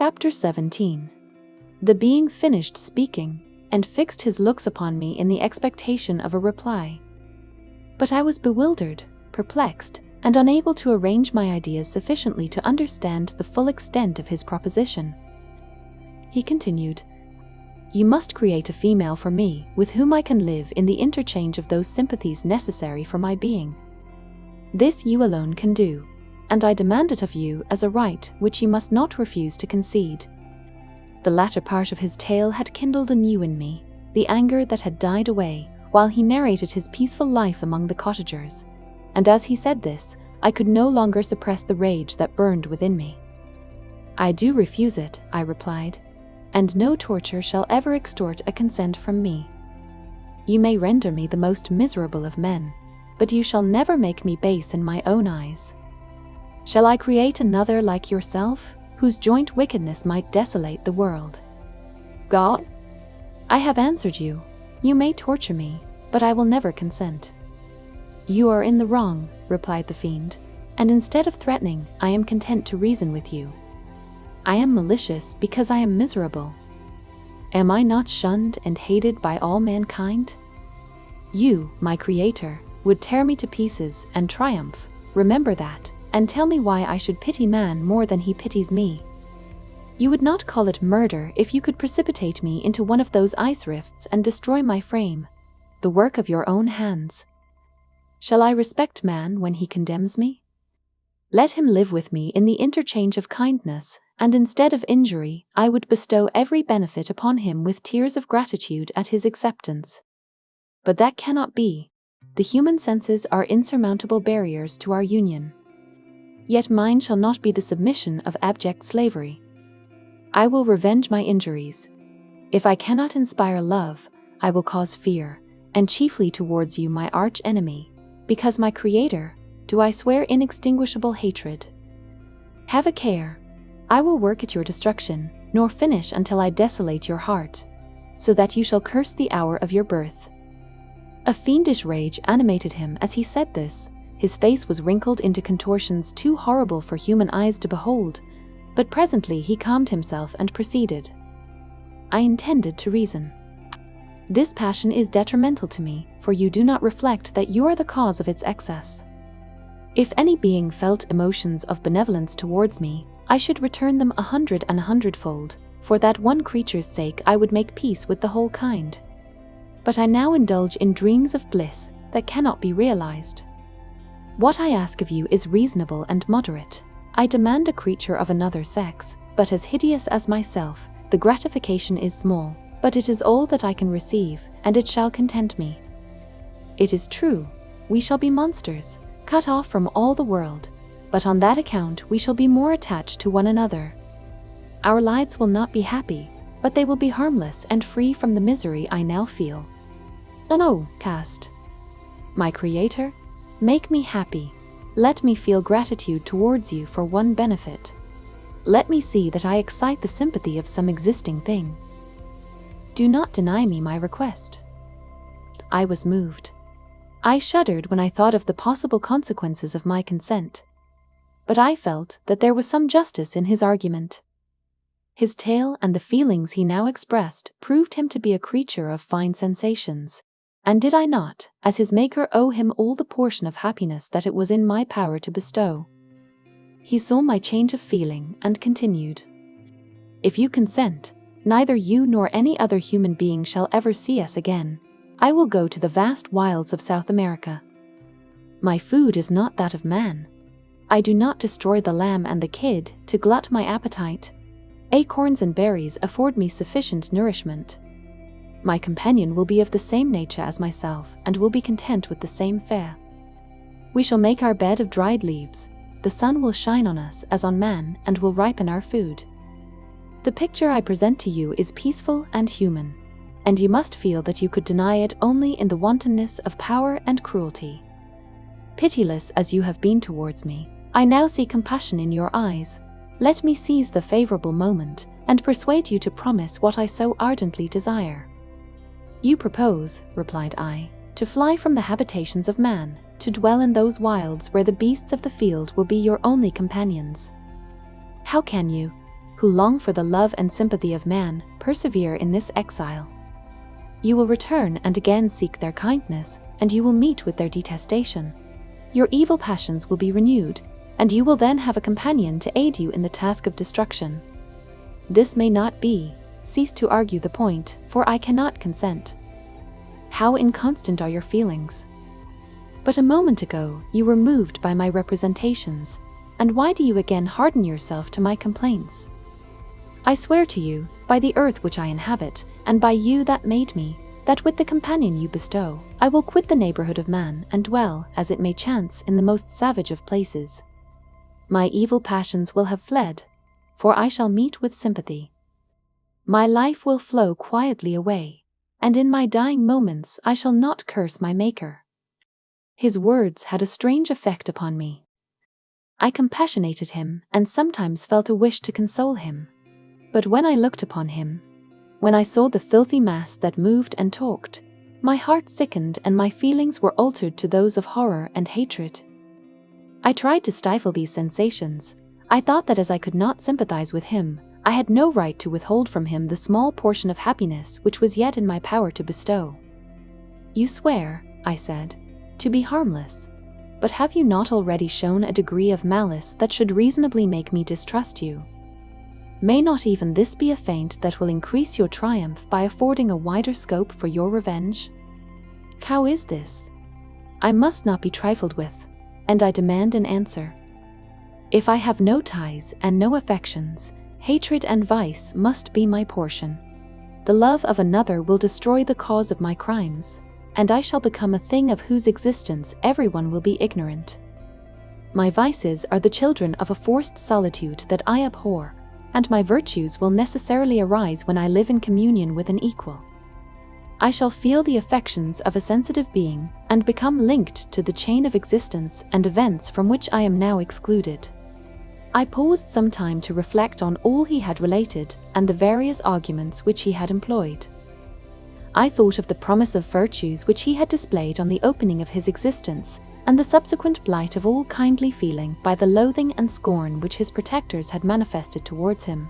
Chapter 17. The being finished speaking, and fixed his looks upon me in the expectation of a reply. But I was bewildered, perplexed, and unable to arrange my ideas sufficiently to understand the full extent of his proposition. He continued, "You must create a female for me, with whom I can live in the interchange of those sympathies necessary for my being. This you alone can do, and I demand it of you as a right which you must not refuse to concede." The latter part of his tale had kindled anew in me the anger that had died away while he narrated his peaceful life among the cottagers, and as he said this, I could no longer suppress the rage that burned within me. "I do refuse it," I replied, "and no torture shall ever extort a consent from me. You may render me the most miserable of men, but you shall never make me base in my own eyes. Shall I create another like yourself, whose joint wickedness might desolate the world? God? I have answered you. You may torture me, but I will never consent." "You are in the wrong," replied the fiend, "and instead of threatening, I am content to reason with you. I am malicious because I am miserable. Am I not shunned and hated by all mankind? You, my creator, would tear me to pieces and triumph. Remember that, and tell me why I should pity man more than he pities me. You would not call it murder if you could precipitate me into one of those ice rifts and destroy my frame, the work of your own hands. Shall I respect man when he condemns me? Let him live with me in the interchange of kindness, and instead of injury, I would bestow every benefit upon him with tears of gratitude at his acceptance. But that cannot be. The human senses are insurmountable barriers to our union. Yet mine shall not be the submission of abject slavery. I will revenge my injuries. If I cannot inspire love, I will cause fear, and chiefly towards you, my arch enemy, because my creator, do I swear inextinguishable hatred. Have a care. I will work at your destruction, nor finish until I desolate your heart, so that you shall curse the hour of your birth." A fiendish rage animated him as he said this. His face was wrinkled into contortions too horrible for human eyes to behold, but presently he calmed himself and proceeded. "I intended to reason. This passion is detrimental to me, for you do not reflect that you are the cause of its excess. If any being felt emotions of benevolence towards me, I should return them 100 and 100-fold. For that one creature's sake I would make peace with the whole kind. But I now indulge in dreams of bliss that cannot be realized. What I ask of you is reasonable and moderate. I demand a creature of another sex, but as hideous as myself. The gratification is small, but it is all that I can receive, and it shall content me. It is true, we shall be monsters, cut off from all the world, but on that account we shall be more attached to one another. Our lives will not be happy, but they will be harmless and free from the misery I now feel. Oh, cast. My creator, make me happy. Let me feel gratitude towards you for one benefit. Let me see that I excite the sympathy of some existing thing. Do not deny me my request." I was moved. I shuddered when I thought of the possible consequences of my consent. But I felt that there was some justice in his argument. His tale and the feelings he now expressed proved him to be a creature of fine sensations, and did I not, as his maker, owe him all the portion of happiness that it was in my power to bestow? He saw my change of feeling and continued, "If you consent, neither you nor any other human being shall ever see us again. I will go to the vast wilds of South America. My food is not that of man. I do not destroy the lamb and the kid to glut my appetite. Acorns and berries afford me sufficient nourishment. My companion will be of the same nature as myself and will be content with the same fare. We shall make our bed of dried leaves. The sun will shine on us as on man and will ripen our food. The picture I present to you is peaceful and human, and you must feel that you could deny it only in the wantonness of power and cruelty. Pitiless as you have been towards me, I now see compassion in your eyes. Let me seize the favorable moment and persuade you to promise what I so ardently desire." "You propose," replied I, "to fly from the habitations of man, to dwell in those wilds where the beasts of the field will be your only companions. How can you? who long for the love and sympathy of man, persevere in this exile. You will return and again seek their kindness, and you will meet with their detestation. Your evil passions will be renewed, and you will then have a companion to aid you in the task of destruction. This may not be. Cease to argue the point, for I cannot consent. How inconstant are your feelings! But a moment ago you were moved by my representations, and why do you again harden yourself to my complaints? I swear to you, by the earth which I inhabit, and by you that made me, that with the companion you bestow, I will quit the neighborhood of man and dwell, as it may chance, in the most savage of places. My evil passions will have fled, for I shall meet with sympathy. My life will flow quietly away, and in my dying moments I shall not curse my Maker. His words had a strange effect upon me. I compassionated him and sometimes felt a wish to console him. But when I looked upon him, when I saw the filthy mass that moved and talked, my heart sickened and my feelings were altered to those of horror and hatred. I tried to stifle these sensations. I thought that as I could not sympathize with him, I had no right to withhold from him the small portion of happiness which was yet in my power to bestow. You swear, I said, to be harmless, but have you not already shown a degree of malice that should reasonably make me distrust you? May not even this be a feint that will increase your triumph by affording a wider scope for your revenge? How is this? I must not be trifled with, and I demand an answer. If I have no ties and no affections, hatred and vice must be my portion. The love of another will destroy the cause of my crimes, and I shall become a thing of whose existence everyone will be ignorant. My vices are the children of a forced solitude that I abhor, and my virtues will necessarily arise when I live in communion with an equal. I shall feel the affections of a sensitive being and become linked to the chain of existence and events from which I am now excluded. I paused some time to reflect on all he had related and the various arguments which he had employed. I thought of the promise of virtues which he had displayed on the opening of his existence, and the subsequent blight of all kindly feeling by the loathing and scorn which his protectors had manifested towards him.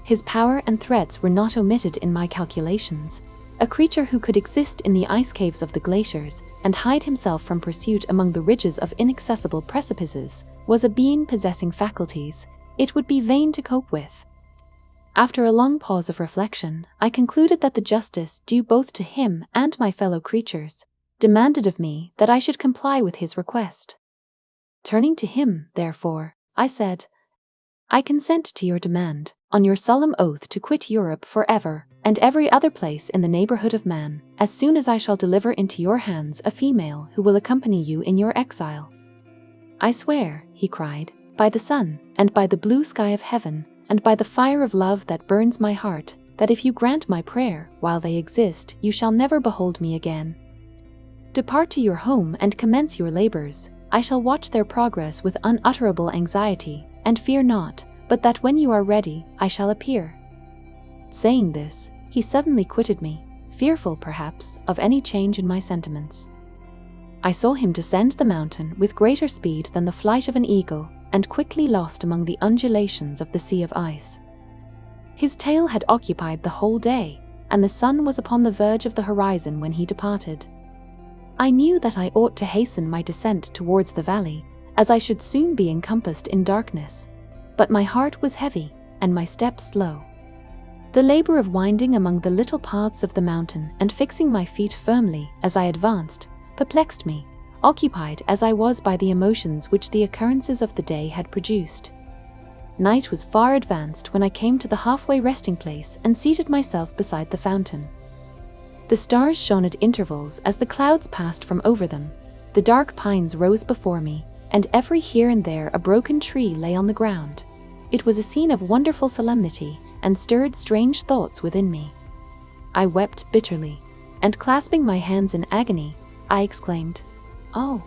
His power and threats were not omitted in my calculations. A creature who could exist in the ice caves of the glaciers and hide himself from pursuit among the ridges of inaccessible precipices was a being possessing faculties it would be vain to cope with. After a long pause of reflection, I concluded that the justice due both to him and my fellow creatures demanded of me that I should comply with his request. Turning to him, therefore, I said, I consent to your demand, on your solemn oath to quit Europe forever and every other place in the neighborhood of man, as soon as I shall deliver into your hands a female who will accompany you in your exile. I swear, he cried, by the sun, and by the blue sky of heaven, and by the fire of love that burns my heart, that if you grant my prayer while they exist, you shall never behold me again. Depart to your home and commence your labors. I shall watch their progress with unutterable anxiety, and fear not, but that when you are ready, I shall appear. Saying this, he suddenly quitted me, fearful, perhaps, of any change in my sentiments. I saw him descend the mountain with greater speed than the flight of an eagle, and quickly lost among the undulations of the sea of ice. His tale had occupied the whole day, and the sun was upon the verge of the horizon when he departed. I knew that I ought to hasten my descent towards the valley, as I should soon be encompassed in darkness, but my heart was heavy, and my steps slow. The labor of winding among the little paths of the mountain and fixing my feet firmly as I advanced perplexed me, occupied as I was by the emotions which the occurrences of the day had produced. Night was far advanced when I came to the halfway resting place and seated myself beside the fountain. The stars shone at intervals as the clouds passed from over them. The dark pines rose before me, and every here and there a broken tree lay on the ground. It was a scene of wonderful solemnity, and stirred strange thoughts within me. I wept bitterly, and clasping my hands in agony, I exclaimed, "Oh,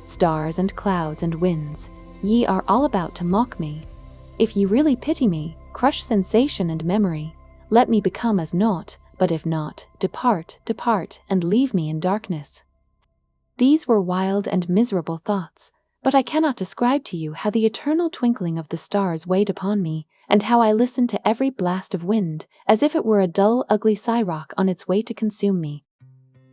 stars and clouds and winds, ye are all about to mock me. If ye really pity me, crush sensation and memory. Let me become as naught, but if not, depart, depart, and leave me in darkness." These were wild and miserable thoughts, But I cannot describe to you how the eternal twinkling of the stars weighed upon me, and how I listened to every blast of wind, as if it were a dull, ugly siroc on its way to consume me.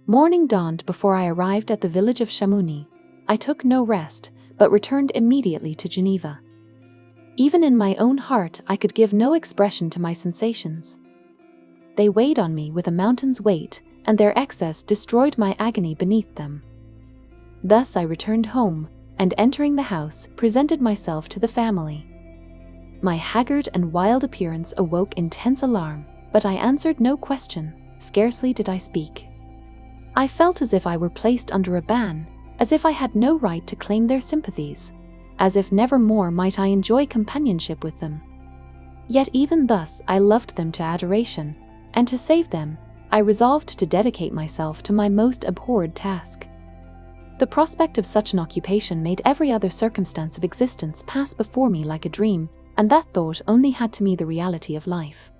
Morning dawned before I arrived at the village of Chamonix. I took no rest, but returned immediately to Geneva. Even in my own heart, I could give no expression to my sensations. They weighed on me with a mountain's weight, and their excess destroyed my agony beneath them. Thus I returned home, and entering the house, presented myself to the family. My haggard and wild appearance awoke intense alarm, but I answered no question, scarcely did I speak. I felt as if I were placed under a ban, as if I had no right to claim their sympathies, as if never more might I enjoy companionship with them. Yet even thus I loved them to adoration, and to save them, I resolved to dedicate myself to my most abhorred task. The prospect of such an occupation made every other circumstance of existence pass before me like a dream, and that thought only had to me the reality of life.